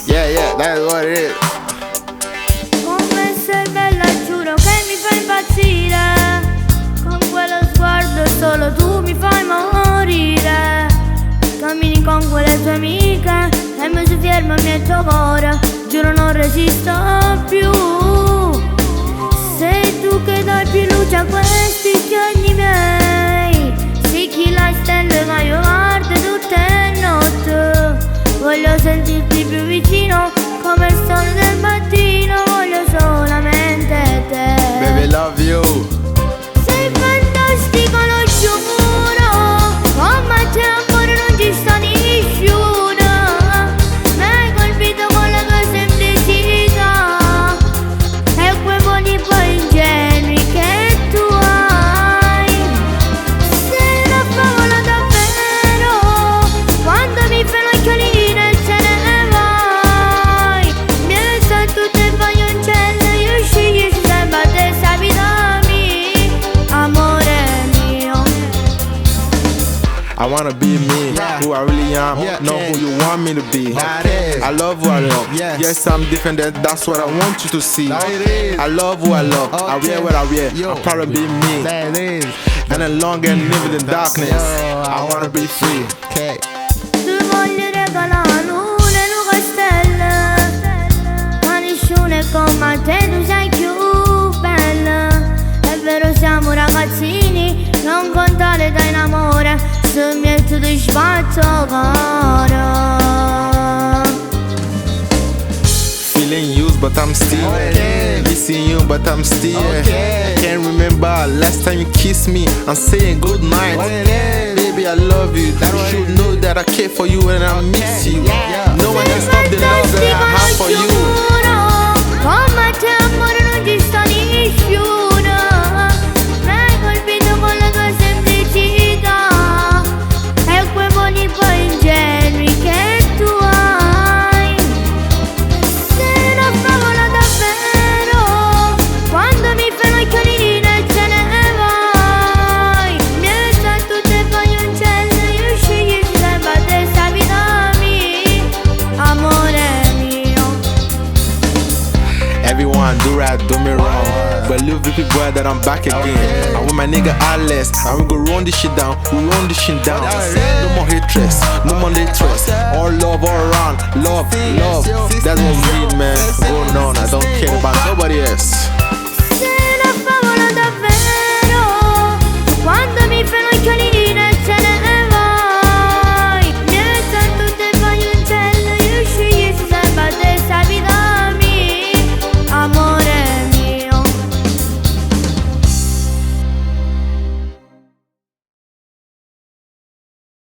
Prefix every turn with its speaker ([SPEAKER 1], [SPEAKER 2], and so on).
[SPEAKER 1] Yeah, that's what it is.
[SPEAKER 2] Come sei bella, giuro che mi fai impazzire. Con quello sguardo solo tu mi fai morire. Cammini con quelle tue amiche e mi si ferma il mio cuore. Giuro non resisto più. Sei tu che dai più luce a questi giorni miei. Sì, chi la stelle ma io guardo tutte le notti. Voglio sentirti più vicino come il sole del mattino. Voglio solamente te.
[SPEAKER 1] Baby, love you.
[SPEAKER 2] Sei fantastico, lo giuro. Come te amore non ci sta nessuno. Mi hai colpito con la tua semplicità e quei modi poi ingenui che tu hai. Sei una favola davvero. Quando mi fai l'occhiolino e se ne vai. Mi sa tutte e vaglioncelle. Io scegli sempre a te, sapitami, amore mio.
[SPEAKER 1] I wanna be me, who I really am, not who you want me to be. I love who I love. Yes, I'm different, that's what I want you to see. I love who I love. I wear what I wear. I'm proud to be me. And then long and live in the darkness. I wanna be free.
[SPEAKER 2] Tu voglio regalare lune, luce, stelle. Ma nessuno è come te, tu sei più bella. È vero siamo ragazzini, non contare dai in amore. Se mi è tutto spazio cuore.
[SPEAKER 1] Feeling used, but I'm still missing you, but I'm still Can't remember last time you kissed me. I'm saying good night. Baby, I love you. You should know that I care for you and I miss you. No one can stop the love that I have for you.
[SPEAKER 2] Come te amore non ci sta nessuno. Mi hai colpito con la tua semplicità e quei modi poi ingenui che tu hai. Sei una favola davvero. Quando mi fai l'occhiolino e se ne vai. Mi sa tutte e vaglioncelle. Io scegli sempre a te, sapitami, amore mio.
[SPEAKER 1] Everyone do right, do me wrong. But little VP boy that I'm back again. I'm with my nigga Alex, and we go run this shit down. We run this shit down. No more hatred, no more hatred. All love all around. Love. That's what we need, man. Going on. I don't care about nobody else.